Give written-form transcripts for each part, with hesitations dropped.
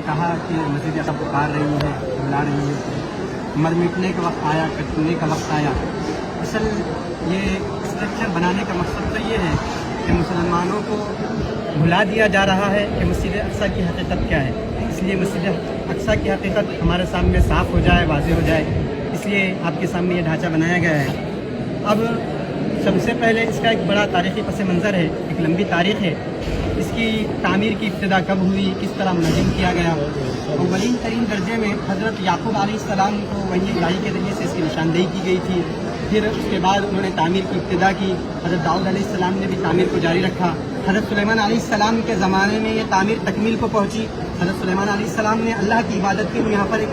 کہا کہ مزید اقصی پکار رہی ہے، بلا رہی ہے، مر مٹنے کا وقت آیا، کٹنے کا وقت آیا۔ اصل یہ اسٹرکچر بنانے کا مقصد تو یہ ہے کہ مسلمانوں کو بھلا دیا جا رہا ہے کہ مسجد اقصی کی حقیقت کیا ہے، اس لیے مسجد اقصی کی حقیقت ہمارے سامنے صاف ہو جائے، واضح ہو جائے، اس لیے آپ کے سامنے یہ ڈھانچہ بنایا گیا ہے۔ اب سب سے پہلے اس کا ایک بڑا تاریخی پس منظر ہے، ایک لمبی تاریخ ہے۔ اس کی تعمیر کی ابتدا کب ہوئی، کس طرح منظم کیا گیا۔ اولین ترین درجے میں حضرت یعقوب علیہ السلام کو وحی الہی کے ذریعے سے اس کی نشاندہی کی گئی تھی۔ پھر اس کے بعد انہوں نے تعمیر کی ابتدا کی، حضرت داؤد علیہ السلام نے بھی تعمیر کو جاری رکھا۔ حضرت سلیمان علیہ السلام کے زمانے میں یہ تعمیر تکمیل کو پہنچی۔ حضرت سلیمان علیہ السلام نے اللہ کی عبادت کے لیے یہاں پر ایک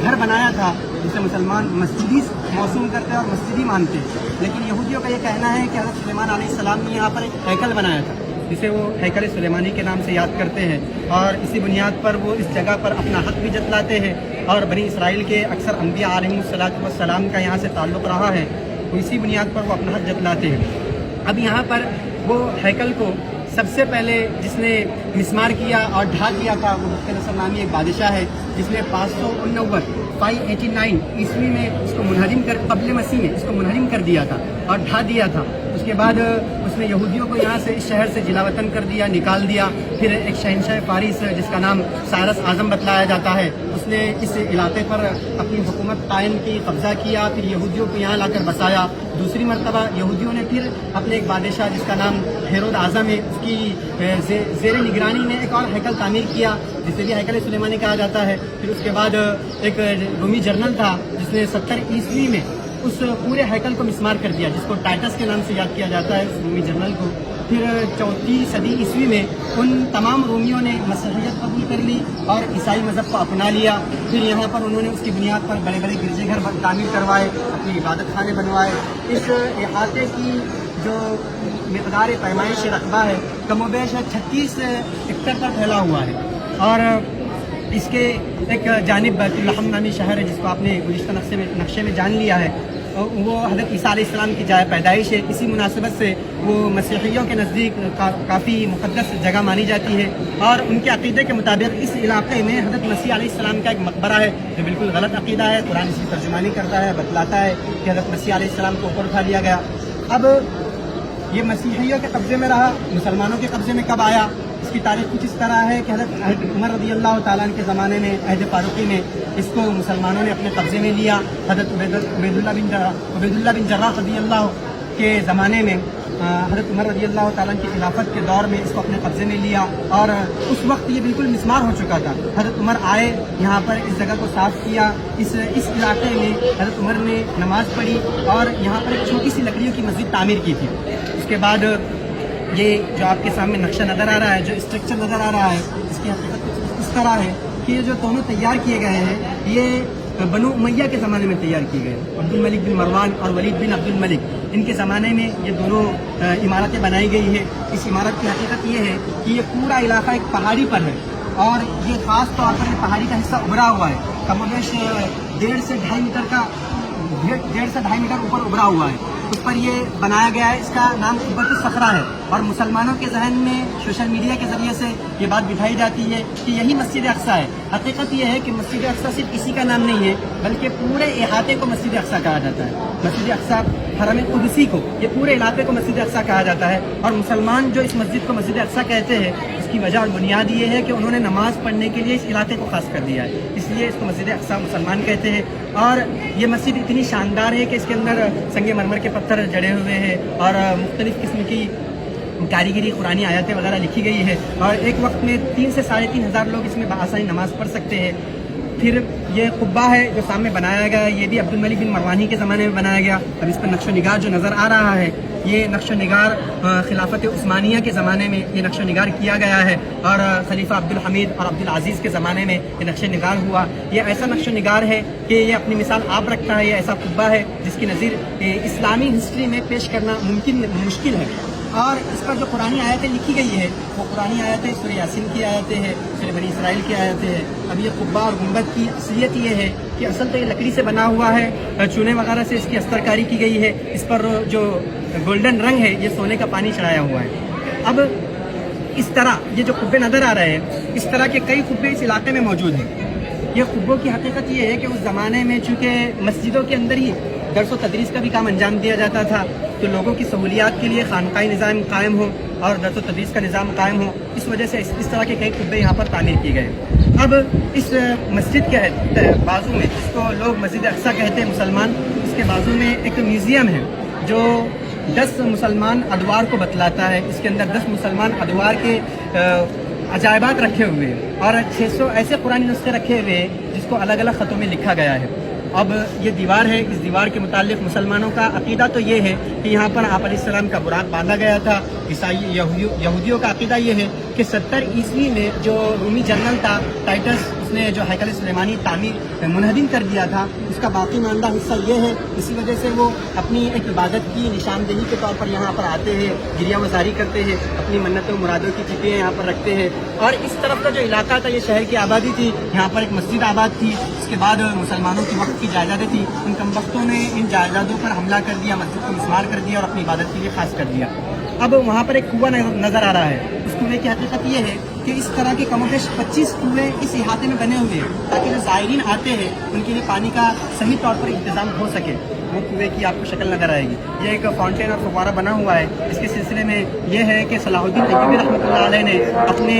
گھر بنایا تھا جسے مسلمان مسجدی موسوم کرتے اور مسجدی مانتے، لیکن یہودیوں کا یہ کہنا ہے کہ حضرت سلیمان علیہ السلام نے یہاں پر ایک ہیکل بنایا تھا جسے وہ ہیکل سلیمانی کے نام سے یاد کرتے ہیں، اور اسی بنیاد پر وہ اس جگہ پر اپنا حق بھی جتلاتے ہیں، اور بنی اسرائیل کے اکثر انبیاء علیہ السلام کا یہاں سے تعلق رہا ہے، تو اسی بنیاد پر وہ اپنا حق جتلاتے ہیں۔ اب یہاں پر وہ ہیکل کو سب سے پہلے جس نے مسمار کیا اور ڈھا دیا تھا وہ نصر نامی ایک بادشاہ ہے جس نے 589 عیسوی میں اس کو منہدم کر قبل مسیح میں اس کو منہدم کر دیا تھا اور ڈھا دیا تھا۔ اس کے بعد اس نے یہودیوں کو یہاں سے اس شہر سے جلا وطن کر دیا، نکال دیا۔ پھر ایک شہنشاہ فارس جس کا نام سائرس اعظم بتلایا جاتا ہے، اس نے اس علاقے پر اپنی حکومت قائم کی، قبضہ کیا، پھر یہودیوں کو یہاں لا کر بسایا۔ دوسری مرتبہ یہودیوں نے پھر اپنے ایک بادشاہ جس کا نام ہیرود اعظم ہے، اس کی زیر نگرانی میں ایک اور ہیکل تعمیر کیا جسے بھی ہیکل سلیمانی کہا جاتا ہے۔ پھر اس کے بعد ایک رومی جنرل تھا جس نے 70 عیسوی میں اس پورے ہیکل کو مسمار کر دیا، جس کو ٹائٹس کے نام سے یاد کیا جاتا ہے، اس رومی جنرل کو۔ پھر 34 صدی عیسوی میں ان تمام رومیوں نے مسیحیت قبول کر لی اور عیسائی مذہب کو اپنا لیا۔ پھر یہاں پر انہوں نے اس کی بنیاد پر بڑے بڑے گرجے گھر تعمیر کروائے، اپنی عبادت خانے بنوائے۔ اس احاطے کی جو مقدار پیمائش رقبہ ہے کم و بیش 36 ایکڑ پر پھیلا ہوا ہے، اور اس کے ایک جانب بیت الحم نامی شہر ہے جس کو آپ نے گزشتہ نقشے میں جان لیا ہے، وہ حضرت عیسیٰ علیہ السلام کی جائے پیدائش ہے۔ اسی مناسبت سے وہ مسیحیوں کے نزدیک کافی مقدس جگہ مانی جاتی ہے، اور ان کے عقیدے کے مطابق اس علاقے میں حضرت مسیح علیہ السلام کا ایک مقبرہ ہے جو بالکل غلط عقیدہ ہے۔ قرآن اس کی ترجمانی کرتا ہے، بتلاتا ہے کہ حضرت مسیح علیہ السلام کو اوپر اٹھا لیا گیا۔ اب یہ مسیحیوں کے قبضے میں رہا، مسلمانوں کے قبضے میں کب آیا؟ اس کی تاریخ کچھ اس طرح ہے کہ حضرت عمر رضی اللہ تعالیٰ عنہ کے زمانے میں عہد فاروقی میں اس کو مسلمانوں نے اپنے قبضے میں لیا۔ حضرت عبید اللہ بن جراح رضی اللہ کے زمانے میں حضرت عمر رضی اللہ تعالیٰ عنہ کی خلافت کے دور میں اس کو اپنے قبضے میں لیا، اور اس وقت یہ بالکل مسمار ہو چکا تھا۔ حضرت عمر آئے، یہاں پر اس جگہ کو صاف کیا، اس علاقے میں حضرت عمر نے نماز پڑھی اور یہاں پر ایک چھوٹی سی لکڑیوں کی مسجد تعمیر کی تھی۔ اس کے بعد یہ جو آپ کے سامنے نقشہ نظر آ رہا ہے، جو اسٹرکچر نظر آ رہا ہے، اس کی حقیقت کچھ اس طرح ہے کہ یہ جو دونوں تیار کیے گئے ہیں یہ بنو امیہ کے زمانے میں تیار کیے گئے۔ عبد الملک بن مروان اور ولید بن عبد الملک، ان کے زمانے میں یہ دونوں عمارتیں بنائی گئی ہے۔ اس عمارت کی حقیقت یہ ہے کہ یہ پورا علاقہ ایک پہاڑی پر ہے، اور یہ خاص طور پر یہ پہاڑی کا حصہ ابھرا ہوا ہے، کم و بیش 1.5 سے 2.5 میٹر اوپر ابھرا ہوا ہے۔ اس پر یہ بنایا گیا ہے، اس کا نام قبۃ الصخرہ ہے، اور مسلمانوں کے ذہن میں سوشل میڈیا کے ذریعے سے یہ بات بٹھائی جاتی ہے کہ یہی مسجد اقصی ہے۔ حقیقت یہ ہے کہ مسجد اقصی صرف کسی کا نام نہیں ہے، بلکہ پورے احاطے کو مسجد اقصی کہا جاتا ہے۔ مسجد اقصی حرم قدسی کو، یہ پورے علاقے کو مسجد اقصی کہا جاتا ہے، اور مسلمان جو اس مسجد کو مسجد اقصی کہتے ہیں اس کی وجہ اور بنیاد یہ ہے کہ انہوں نے نماز پڑھنے کے لیے اس علاقے کو خاص کر دیا ہے، اس لیے اس کو مسجد اقصی مسلمان کہتے ہیں۔ اور یہ مسجد اتنی شاندار ہے کہ اس کے اندر سنگ مرمر کے پتھر جڑے ہوئے ہیں، اور مختلف قسم کی کاریگری قرآنی آیاتیں وغیرہ لکھی گئی ہے، اور ایک وقت میں 3 سے 3.5 ہزار لوگ اس میں بآسانی نماز پڑھ سکتے ہیں۔ پھر یہ قبہ ہے جو سامنے بنایا گیا ہے، یہ بھی عبد الملک بن مروانی کے زمانے میں بنایا گیا۔ اب اس پر نقش و نگار جو نظر آ رہا ہے، یہ نقش و نگار خلافت عثمانیہ کے زمانے میں یہ نقش و نگار کیا گیا ہے، اور خلیفہ عبدالحمید اور عبدالعزیز کے زمانے میں یہ نقش و نگار ہوا۔ یہ ایسا نقش و نگار ہے کہ یہ اپنی مثال آپ رکھتا ہے، یہ ایسا قبہ ہے جس کی نظیر اسلامی ہسٹری میں پیش کرنا مشکل ہے۔ اور اس پر جو قرآنی آیتیں لکھی گئی ہے وہ قرآنی آیتیں سورہ یاسین کی آیتیں ہیں، سورہ بنی اسرائیل کی آیتیں ہیں۔ اب یہ قبہ اور گنبد کی اصلیت یہ ہے کہ اصل تو یہ لکڑی سے بنا ہوا ہے، چونے وغیرہ سے اس کی استر کاری کی گئی ہے، اس پر جو گولڈن رنگ ہے یہ سونے کا پانی چڑھایا ہوا ہے۔ اب اس طرح یہ جو قبے نظر آ رہے ہیں، اس طرح کے کئی قبے اس علاقے میں موجود ہیں۔ یہ قبوں کی حقیقت یہ ہے کہ اس زمانے میں چونکہ مسجدوں کے اندر ہی درس و تدریس کا بھی کام انجام دیا جاتا تھا، تو لوگوں کی سہولیات کے لیے خانقاہی نظام قائم ہو اور درس و تدریس کا نظام قائم ہو، اس وجہ سے اس طرح کے کئی قبے یہاں پر تعمیر کیے گئے۔ اب اس مسجد کے بازو میں، جس کو لوگ مسجد اقصیٰ کہتے ہیں مسلمان، اس کے بازو میں ایک میوزیم ہے جو 10 مسلمان ادوار کو بتلاتا ہے۔ اس کے اندر 10 مسلمان ادوار کے عجائبات رکھے ہوئے ہیں اور 600 ایسے قرآنی نسخے رکھے ہوئے ہیں جس کو الگ الگ خطوں میں لکھا گیا ہے۔ اب یہ دیوار ہے، اس دیوار کے متعلق مسلمانوں کا عقیدہ تو یہ ہے کہ یہاں پر آپ علیہ السلام کا براق باندھا گیا تھا۔ عیسائی یہودیوں کا عقیدہ یہ ہے کہ 70 عیسوی میں جو رومی جنرل تھا ٹائٹس، اس نے جو ہیکل سلیمانی تعمیر منہدم کر دیا تھا، اس کا باقی ماندہ حصہ یہ ہے۔ اسی وجہ سے وہ اپنی ایک عبادت کی نشاندہی کے طور پر یہاں پر آتے ہیں، گریہ وزاری کرتے ہیں، اپنی منتوں مرادوں کی چٹیاں یہاں پر رکھتے ہیں۔ اور اس طرف کا جو علاقہ تھا، یہ شہر کی آبادی تھی، یہاں پر ایک مسجد آباد تھی۔ اس کے بعد مسلمانوں کی وقت کی جائیدادیں تھیں، ان کم وقتوں نے ان جائیدادوں پر حملہ کر دیا، مسجد کو مسمار کر دیا اور اپنی عبادت کے لیے خاص کر دیا۔ اب وہاں پر ایک کنواں نظر آ رہا ہے۔ اس کنویں کی حقیقت یہ ہے کہ اس طرح کے کم و بیش 25 کنویں اس احاطے میں بنے ہوئے ہیں تاکہ جو زائرین آتے ہیں ان کے لیے پانی کا صحیح طور پر انتظام ہو سکے۔ وہ کنویں کی آپ کو شکل نظر آئے گی۔ یہ ایک فاؤنٹین اور فوارہ بنا ہوا ہے۔ اس کے سلسلے میں یہ ہے کہ صلاح الدین ایوبی رحمۃ اللہ علیہ نے اپنے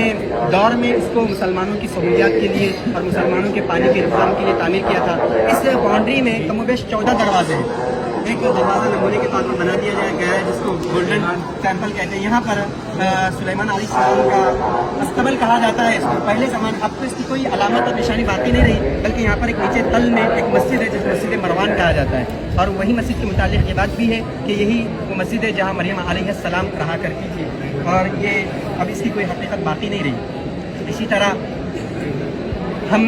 دور میں اس کو مسلمانوں کی سہولیات کے لیے اور مسلمانوں کے پانی کے انتظام کے لیے تعمیر کیا تھا۔ اس باؤنڈری میں کم و بیش 14 دروازے ہیں۔ ایک دروازہ نمونے کے طور پر بنا دیا گیا ہے جس کو گولڈن ٹیمپل کہتے ہیں۔ یہاں پر سلیمان علیہ السلام کا استقبال کہا جاتا ہے۔ اس کو پہلے زمانے، اب تو اس کی کوئی علامت اور نشانی باقی نہیں رہی، بلکہ یہاں پر ایک نیچے تل میں ایک مسجد ہے جس کو مسجد مروان کہا جاتا ہے۔ اور وہی مسجد کے متعلق یہ بات بھی ہے کہ یہی وہ مسجد ہے جہاں مریم علیہ السلام رہا کرتی تھی، اور یہ اب اس کی کوئی حقیقت باقی نہیں رہی۔ اسی طرح ہم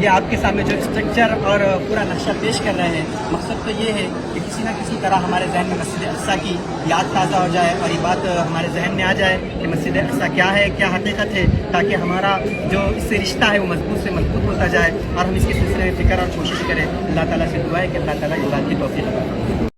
یہ آپ کے سامنے جو اسٹرکچر اور پورا نقشہ پیش کر رہے ہیں، مقصد تو یہ ہے کہ کسی نہ کسی طرح ہمارے ذہن میں مسجد اقصیٰ کی یاد تازہ ہو جائے اور یہ بات ہمارے ذہن میں آ جائے کہ مسجد اقصیٰ کیا ہے، کیا حقیقت ہے، تاکہ ہمارا جو اس سے رشتہ ہے وہ مضبوط سے مضبوط ہوتا جائے اور ہم اس کے سلسلے میں فکر اور کوشش کریں۔ اللہ تعالیٰ سے دعا ہے کہ اللہ تعالیٰ اس بات کی توفیق عطا فرمائے۔